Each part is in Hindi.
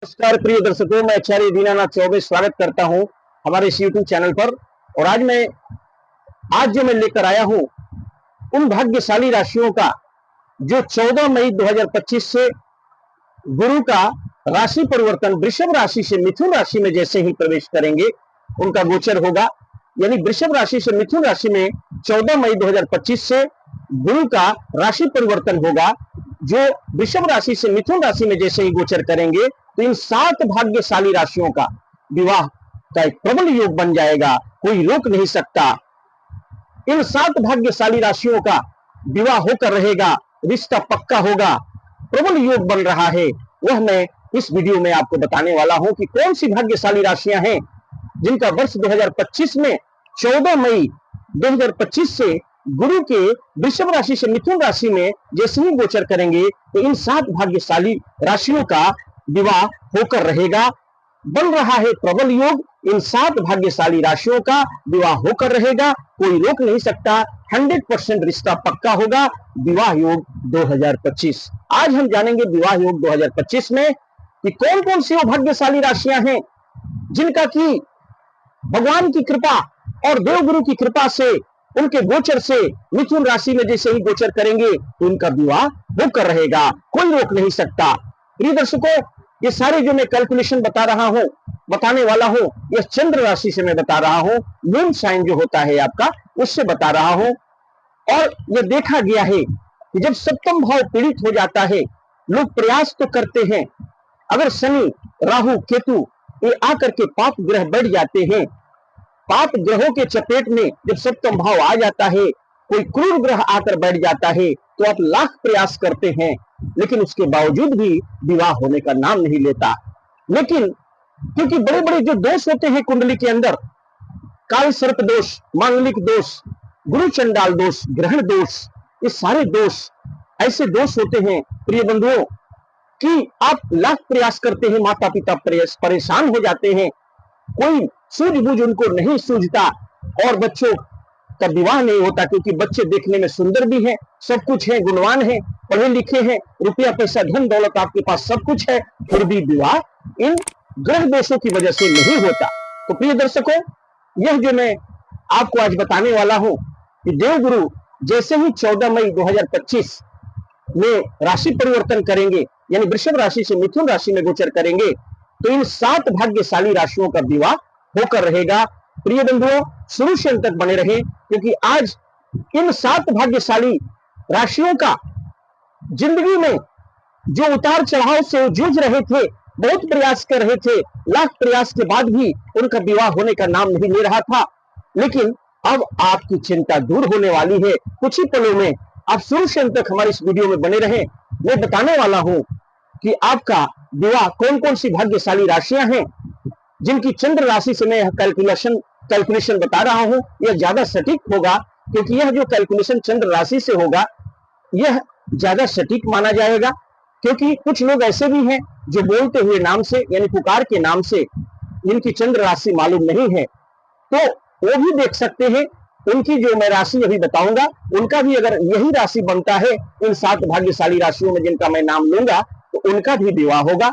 नमस्कार प्रिय दर्शकों, मैं आचार्य दीनानाथ चौबे स्वागत करता हूं हमारे इस यूट्यूब चैनल पर। और आज जो मैं लेकर आया हूं उन भाग्यशाली राशियों का जो 14 मई 2025 से गुरु का राशि परिवर्तन वृषभ राशि से मिथुन राशि में जैसे ही प्रवेश करेंगे उनका गोचर होगा। यानी वृषभ राशि से मिथुन राशि में 14 मई 2025 से गुरु का राशि परिवर्तन होगा। जो वृषभ राशि से मिथुन राशि में जैसे ही गोचर करेंगे तो इन 7 भाग्यशाली राशियों का विवाह का एक प्रबल योग बन जाएगा, कोई रोक नहीं सकता। इन 7 भाग्यशाली राशियों का विवाह होकर रहेगा, रिश्ता पक्का होगा, प्रबल योग बन रहा है। वह मैं इस वीडियो में आपको बताने वाला हूं कि कौन सी भाग्यशाली राशियां हैं जिनका वर्ष 2025 में 14 मई 2025 से गुरु के वृषभ राशि से मिथुन राशि में जैसे ही गोचर करेंगे तो इन 7 भाग्यशाली राशियों का विवाह होकर रहेगा। बन रहा है प्रबल योग, इन 7 भाग्यशाली राशियों का विवाह होकर रहेगा, कोई रोक नहीं सकता। 100% रिश्ता पक्का होगा। विवाह योग 2025 आज हम जानेंगे विवाह योग 2025 में कि कौन कौन सी वो भाग्यशाली राशियां हैं जिनका की भगवान की कृपा और देवगुरु की कृपा से उनके गोचर से मिथुन राशि में जैसे ही गोचर करेंगे तो उनका विवाह होकर रहेगा, कोई रोक नहीं सकता। प्रिय दर्शकों, ये सारे जो मैं कैलकुलेशन बताने वाला हूं, ये चंद्र राशि से मैं बता रहा हूं, मून साइन जो होता है आपका उससे बता रहा हूं। और ये देखा गया है कि जब सप्तम भाव पीड़ित हो जाता है, लोग प्रयास तो करते हैं, अगर शनि राहु केतु ये आकर के पाप ग्रह बढ़ जाते हैं, पाप ग्रहों के चपेट में जब सप्तम भाव आ जाता है, कोई क्रूर ग्रह आकर बैठ जाता है तो आप लाख प्रयास करते हैं लेकिन उसके बावजूद भी विवाह होने का नाम नहीं लेता। लेकिन क्योंकि बड़े बड़े जो दोष होते हैं कुंडली के अंदर, काल सर्प दोष, मांगलिक दोष, गुरु चंडाल दोष, ग्रहण दोष, ये सारे दोष ऐसे दोष होते हैं प्रिय बंधुओं कि आप लाख प्रयास करते हैं, माता पिता परेशान हो जाते हैं, कोई सूझबूझ उनको नहीं सूझता और बच्चों का विवाह नहीं होता। क्योंकि बच्चे देखने में सुंदर भी हैं, सब कुछ है, गुणवान हैं, पढ़े लिखे हैं, रुपया पैसा धन दौलत आपके पास सब कुछ है, फिर भी विवाह इन ग्रह दोषों की वजह से नहीं होता। तो प्रिय दर्शकों, यह जो मैं आपको आज बताने वाला हूं कि देवगुरु जैसे ही 14 मई 2025 में राशि परिवर्तन करेंगे, यानी वृषभ राशि से मिथुन राशि में गोचर करेंगे, तो इन 7 भाग्यशाली राशियों का विवाह होकर रहेगा। प्रिय बंधुओं, शुरू से अंत तक बने रहे, क्योंकि आज इन 7 भाग्यशाली राशियों का जिंदगी में जो उतार चढ़ाव से जूझ रहे थे, बहुत प्रयास कर रहे थे, लाख प्रयास के बाद भी उनका विवाह होने का नाम नहीं ले रहा था, लेकिन अब आपकी चिंता दूर होने वाली है कुछ ही पलों में। आप शुरू से अंत तक हमारे इस वीडियो में बने रहे, मैं बताने वाला हूं कि आपका विवाह कौन कौन सी भाग्यशाली राशियां हैं जिनकी चंद्र राशि से मैं कैलकुलेशन बता रहा हूं। यह ज्यादा सटीक होगा क्योंकि यह जो कैलकुलेशन चंद्र राशि से होगा यह ज्यादा सटीक माना जाएगा। क्योंकि कुछ लोग ऐसे भी हैं जो बोलते हुए नाम से यानी पुकार के नाम से जिनकी चंद्र राशि मालूम नहीं है, तो वो भी देख सकते हैं। उनकी जो मैं राशि अभी बताऊंगा, उनका भी अगर यही राशि बनता है इन 7 भाग्यशाली राशियों में जिनका मैं नाम लूंगा, तो उनका भी विवाह होगा।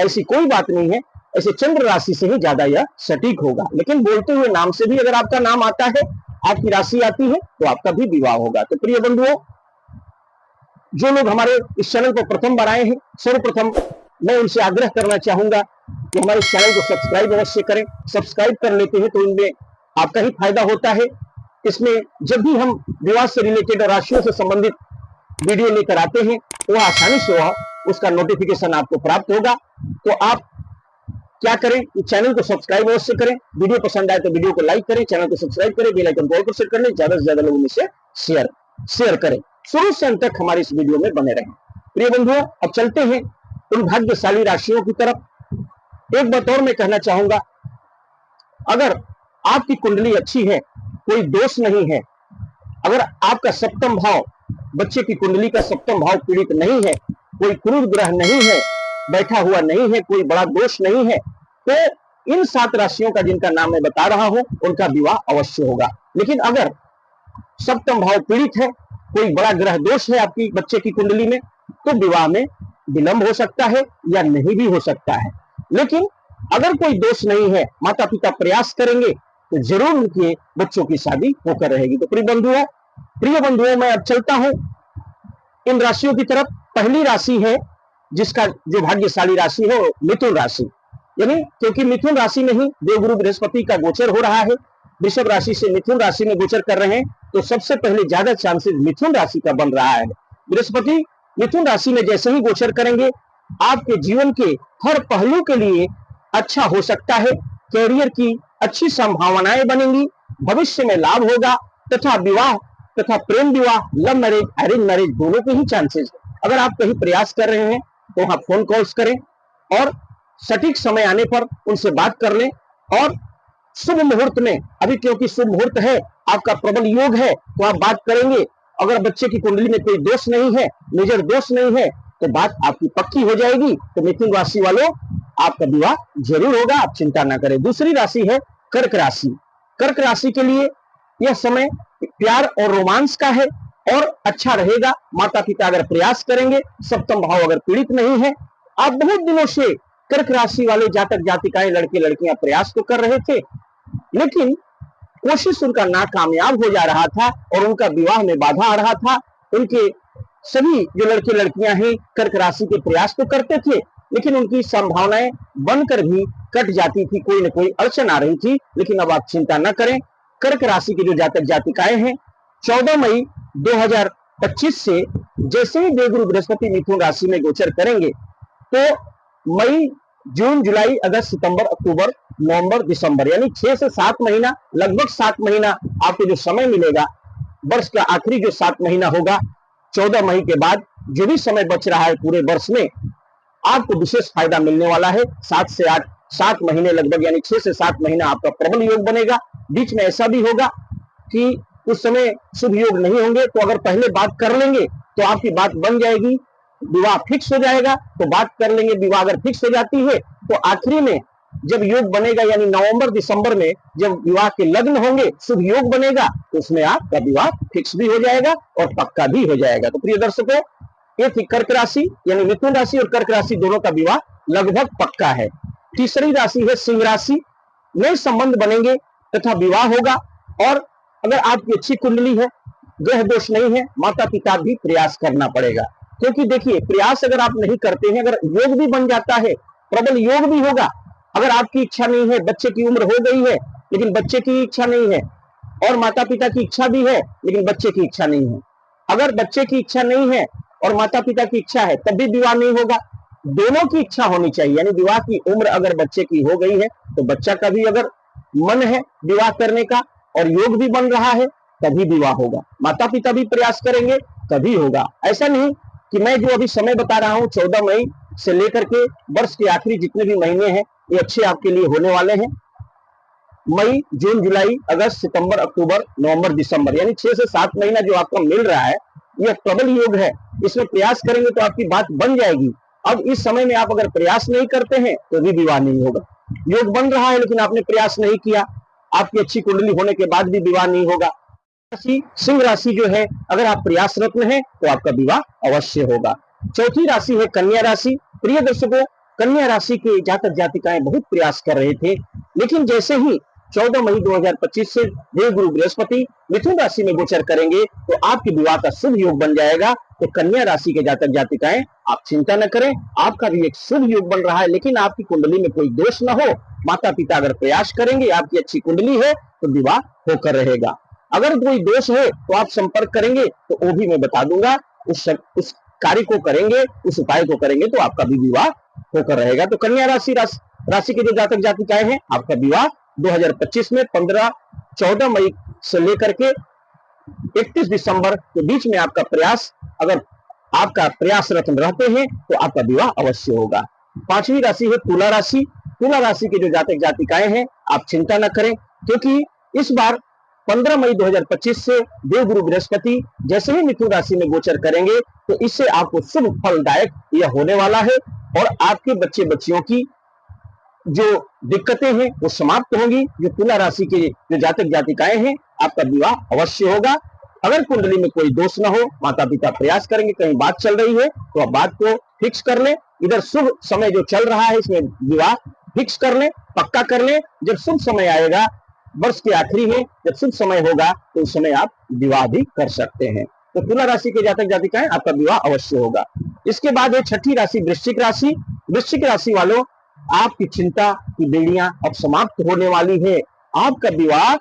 ऐसी कोई बात नहीं है, ऐसे चंद्र राशि से ही ज्यादा यह सटीक होगा। लेकिन बोलते हुए नाम से भी अगर आपका नाम आता है, आपकी राशि आती है, तो आपका भी विवाह होगा। तो प्रिय बंधुओं, जो लोग हमारे इस चैनल पर प्रथम बार आए हैं, सर्वप्रथम मैं उनसे आग्रह करना चाहूंगा कि हमारे इस चैनल को सब्सक्राइब अवश्य करें। सब्सक्राइब कर लेते हैं तो इनमें आपका ही फायदा होता है। इसमें जब भी हम विवाह से रिलेटेड और राशियों से संबंधित वीडियो लेकर आते हैं, वह आसानी से उसका नोटिफिकेशन आपको प्राप्त होगा। तो आप क्या करें, चैनल को सब्सक्राइब अवश्य करें, वीडियो पसंद आए तो वीडियो को लाइक करें, चैनल को सब्सक्राइब करें, बेल आइकन को ऑल पर सेट कर लें, ज्यादा से ज्यादा लोगों में से शेयर करें। शुरू से अंत तक हमारे इस वीडियो में बने रहें। प्रिय बंधुओं, अब चलते हैं उन भाग्यशाली राशियों की तरफ। एक बात और मैं कहना चाहूंगा, अगर आपकी कुंडली अच्छी है, कोई दोष नहीं है, अगर आपका सप्तम भाव, बच्चे की कुंडली का सप्तम भाव पीड़ित नहीं है, कोई क्रूर ग्रह नहीं है, बैठा हुआ नहीं है, कोई बड़ा दोष नहीं है, तो इन 7 राशियों का जिनका नाम मैं बता रहा हूं उनका विवाह अवश्य होगा। लेकिन अगर सप्तम भाव पीड़ित है, कोई बड़ा ग्रह दोष है आपकी बच्चे की कुंडली में, तो विवाह में विलंब हो सकता है या नहीं भी हो सकता है, लेकिन अगर कोई दोष नहीं है, माता पिता प्रयास करेंगे तो जरूर उनके बच्चों की शादी होकर रहेगी। तो प्रिय बंधुओं, मैं अब चलता हूं इन राशियों की तरफ। पहली राशि है जिसका जो भाग्यशाली राशि है वो मिथुन राशि, यानी क्योंकि मिथुन राशि में ही देवगुरु बृहस्पति का गोचर हो रहा है, वृषभ राशि से मिथुन राशि में गोचर कर रहे हैं, तो सबसे पहले ज्यादा चांसेस मिथुन राशि का बन रहा है। बृहस्पति मिथुन राशि में जैसे ही गोचर करेंगे, आपके जीवन के हर पहलू के लिए अच्छा हो सकता है, कैरियर की अच्छी संभावनाएं बनेंगी, भविष्य में लाभ होगा, तथा विवाह तथा प्रेम विवाह, लव मैरिज, अरेंज मैरिज दोनों के ही चांसेस है। अगर आप कहीं प्रयास कर रहे हैं तो आप फोन कॉल्स करें और सटीक समय आने पर उनसे बात कर लें, और शुभ मुहूर्त में, अभी क्योंकि शुभ मुहूर्त है, आपका प्रबल योग है, तो आप बात करेंगे। अगर बच्चे की कुंडली में कोई दोष नहीं है, मेजर दोष नहीं है, तो बात आपकी पक्की हो जाएगी। तो मिथुन राशि वालों, आपका विवाह जरूर होगा, आप चिंता ना करें। दूसरी राशि है कर्क राशि। कर्क राशि के लिए यह समय प्यार और रोमांस का है और अच्छा रहेगा। माता पिता अगर प्रयास करेंगे, सप्तम भाव अगर पीड़ित नहीं है, आप बहुत दिनों से कर्क राशि वाले जातक जातिकाएं, लड़के लड़कियां प्रयास तो कर रहे थे, लेकिन कोशिश उनका नाकामयाब हो जा रहा था और उनका विवाह में बाधा आ रहा था। उनके सभी जो लड़के लड़कियां हैं कर्क राशि के प्रयास तो करते थे, लेकिन उनकी संभावनाएं बनकर भी कट जाती थी, कोई न कोई अड़चन आ रही थी। लेकिन अब आप चिंता न करें, कर्क राशि के जो जातक जातिकाएं हैं, 14 मई 2025 से जैसे ही देवगुरु बृहस्पति मिथुन राशि में गोचर करेंगे, तो मई, जून, जुलाई, अगस्त, सितंबर, अक्टूबर, नवंबर, दिसंबर, यानी 6 से 7 महीना, लगभग 7 महीना आपको जो समय मिलेगा, वर्ष का आखिरी जो 7 महीना होगा, 14 मई के बाद जो भी समय बच रहा है पूरे वर्ष में, आपको विशेष फायदा मिलने वाला है। 7 महीने लगभग, यानी 6 से 7 महीना आपका प्रबल योग बनेगा। बीच में ऐसा भी होगा कि उस समय शुभ योग नहीं होंगे, तो अगर पहले बात कर लेंगे तो आपकी बात बन जाएगी, विवाह फिक्स हो जाएगा। तो बात कर लेंगे, विवाह अगर फिक्स हो जाती है तो आखिरी में जब योग बनेगा, यानी नवंबर दिसंबर में जब विवाह के लग्न होंगे, शुभ योग बनेगा, तो उसमें आपका विवाह फिक्स भी हो जाएगा और पक्का भी हो जाएगा। तो प्रिय दर्शकों, ये थी कर्क राशि, यानी मिथुन राशि और कर्क राशि दोनों का विवाह लगभग पक्का है। तीसरी राशि है सिंह राशि। नए संबंध बनेंगे तथा विवाह होगा, और अगर आपकी अच्छी कुंडली है, ग्रह दोष नहीं है, माता पिता भी प्रयास करना पड़ेगा। क्योंकि देखिए, प्रयास अगर आप नहीं करते हैं, अगर योग भी बन जाता है, प्रबल योग भी होगा, अगर आपकी इच्छा नहीं है, बच्चे की उम्र हो गई है लेकिन बच्चे की इच्छा नहीं है, और माता पिता की इच्छा भी है लेकिन बच्चे की इच्छा नहीं है, अगर बच्चे की इच्छा नहीं है और माता पिता की इच्छा है, तब भी विवाह नहीं होगा। दोनों की इच्छा होनी चाहिए, यानी विवाह की उम्र अगर बच्चे की हो गई है तो बच्चा का भी अगर मन है विवाह करने का और योग भी बन रहा है, तभी विवाह होगा। माता पिता भी प्रयास करेंगे तभी होगा। ऐसा नहीं कि मैं जो अभी समय बता रहा हूं, 14 मई से लेकर के वर्ष के आखिरी जितने भी महीने हैं, ये अच्छे आपके लिए होने वाले हैं। मई, जून, जुलाई, अगस्त, सितंबर, अक्टूबर, नवंबर, दिसंबर, यानी 6 से 7 महीना जो आपका मिल रहा है, यह प्रबल योग है। इसमें प्रयास करेंगे तो आपकी बात बन जाएगी। अब इस समय में आप अगर प्रयास नहीं करते हैं तो भी विवाह नहीं होगा। योग बन रहा है लेकिन आपने प्रयास नहीं किया, आपकी अच्छी कुंडली होने के बाद भी विवाह नहीं होगा। सिंह राशि जो है, अगर आप प्रयासरत हैं तो आपका विवाह अवश्य होगा। चौथी राशि है कन्या राशि। प्रिय दर्शकों, कन्या राशि के जातक जातिकाएं बहुत प्रयास कर रहे थे, लेकिन जैसे ही 14 मई 2025 से देवगुरु बृहस्पति मिथुन राशि में गोचर करेंगे तो आपके विवाह का शुभ योग बन जाएगा। तो कन्या राशि के जातक जातिकाएं, आप चिंता न करें, आपका भी एक शुभ योग बन रहा है, लेकिन आपकी कुंडली में कोई दोष न हो। माता पिता अगर प्रयास करेंगे, आपकी अच्छी कुंडली है, तो विवाह होकर रहेगा। अगर कोई दोष है तो आप संपर्क करेंगे तो वो भी मैं बता दूंगा, उस कार्य को करेंगे, उस उपाय को करेंगे तो आपका भी विवाह होकर रहेगा। तो कन्या राशि के जो जातक जातिकाएं हैं, आपका विवाह 2025 में 14 मई से लेकर के 31 दिसंबर के बीच में आपका प्रयास, अगर आपका प्रयासरत रहते हैं तो आपका विवाह अवश्य होगा। पांचवी राशि है तुला राशि। तुला राशि के जो जातक जातिकाएं हैं, आप चिंता न करें, क्योंकि इस बार 15 मई 2025 से देवगुरु बृहस्पति जैसे ही मिथुन राशि में गोचर करेंगे तो इससे आपको शुभ फलदायक यह होने वाला है, और आपके बच्चे बच्चियों की जो दिक्कतें हैं वो समाप्त होंगी। जो तुला राशि के जो जातक जातिकाएं हैं, आपका विवाह अवश्य होगा। अगर कुंडली में कोई दोष न हो, माता पिता प्रयास करेंगे, कहीं बात चल रही है तो आप बात को फिक्स कर ले, इधर शुभ समय जो चल रहा है इसमें विवाह फिक्स कर ले, पक्का कर ले। जब शुभ समय आएगा वर्ष के आखिरी में, जब शुभ समय होगा तो उस समय आप विवाह भी कर सकते हैं। तो तुला राशि के जातक जातिकाएं आपका विवाह अवश्य होगा। इसके बाद है छठी राशि वृश्चिक राशि। वृश्चिक राशि वालों, आपकी चिंता की बेड़ियां अब समाप्त होने वाली है। आपका विवाह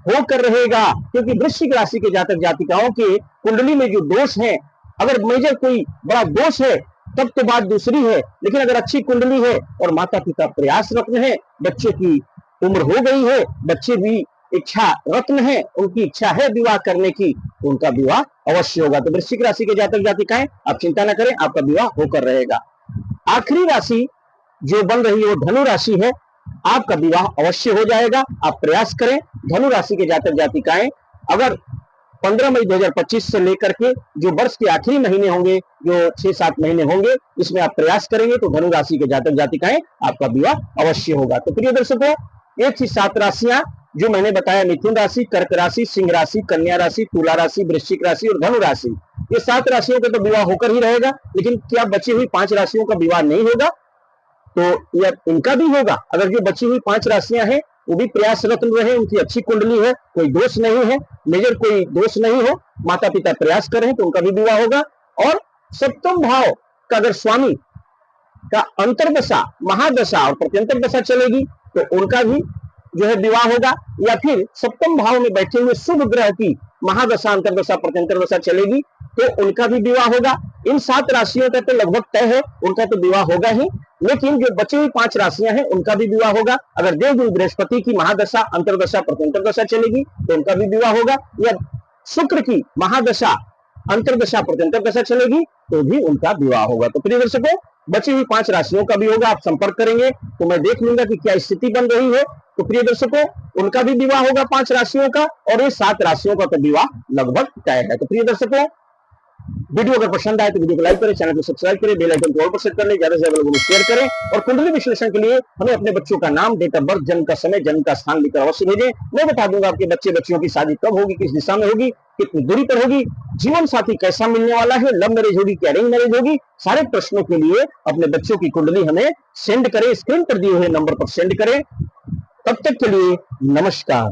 होकर रहेगा, क्योंकि वृश्चिक राशि के जातक जातिकाओं के कुंडली में जो दोष है, अगर मेजर कोई बड़ा दोष है तब तो बात दूसरी है, लेकिन अगर अच्छी कुंडली है और माता पिता प्रयासरत हैं, बच्चे की उम्र हो गई है, बच्चे भी इच्छा रत्न है, उनकी इच्छा है विवाह करने की, तो उनका विवाह अवश्य होगा। तो वृश्चिक राशि के जातक जातिकाएं आप चिंता न करें, आपका विवाह होकर रहेगा। आखिरी राशि जो बन रही है वो धनु राशि है। आपका विवाह अवश्य हो जाएगा, आप प्रयास करें। धनु राशि के जातक जातिकाएं अगर 15 मई 2025 से लेकर के जो वर्ष के आखिरी महीने होंगे, जो 6-7 महीने होंगे, इसमें आप प्रयास करेंगे तो धनु राशि के जातक जातिकाएं आपका विवाह अवश्य होगा। तो प्रिय दर्शकों, एक ही 7 राशियां जो मैंने बताया, मिथुन राशि, कर्क राशि, सिंह राशि, कन्या राशि, तुला राशि, वृश्चिक राशि और धनु राशि, ये 7 राशियों का तो विवाह होकर ही रहेगा। लेकिन क्या बची हुई 5 राशियों का विवाह नहीं होगा? तो यह इनका भी होगा। अगर जो बची हुई 5 राशियां हैं वो भी प्रयासरत रहे, उनकी अच्छी कुंडली है, कोई दोष नहीं है, मेजर कोई दोष नहीं हो, माता पिता प्रयास करें तो उनका भी विवाह होगा। और सप्तम भाव का अगर स्वामी का अंतर्दशा, महादशा और प्रत्यंतर दशा चलेगी तो उनका भी जो है विवाह होगा। या फिर सप्तम भाव में बैठे हुए शुभ ग्रह की महादशा, अंतर्दशा, प्रत्यंतर दशा चलेगी तो उनका भी विवाह होगा। इन 7 राशियों का तो लगभग तय है, उनका तो विवाह होगा ही। लेकिन जो बची हुई 5 राशियां हैं उनका भी विवाह होगा। अगर देवगुरु बृहस्पति की महादशा, अंतर्दशा, प्रत्यंतर दशा चलेगी तो उनका भी विवाह होगा। या शुक्र की महादशा, अंतर्दशा, प्रत्यंतर दशा चलेगी तो भी उनका विवाह होगा। तो प्रिय दर्शकों, बची हुई 5 राशियों का भी होगा। आप संपर्क करेंगे तो मैं देख लूंगा कि क्या स्थिति बन रही है। तो प्रिय दर्शकों, उनका भी विवाह होगा 5 राशियों का, और ये 7 राशियों का तो विवाह लगभग तय है। तो प्रिय दर्शकों, वीडियो अगर पसंद आए तो वीडियो को लाइक करें, चैनल को सब्सक्राइब करें, बेल आइकन को ऑल पर सेट कर लें, ज्यादा से ज्यादा लोगों को शेयर करें। और कुंडली विश्लेषण के लिए हमें अपने बच्चों का नाम, डेट ऑफ बर्थ, जन्म का समय, जन्म का स्थान लिखकर अवश्य भेजें। मैं बता दूंगा आपके बच्चे बच्चियों की शादी कब होगी, किस दिशा में होगी, कितनी दूरी पर होगी, जीवन साथी कैसा मिलने वाला है, लव मैरिज होगी कि अरेंज मैरिज होगी। सारे प्रश्नों के लिए अपने बच्चों की कुंडली हमें सेंड करें, स्क्रीन पर दिए हुए नंबर पर सेंड करें। तब तक के लिए नमस्कार।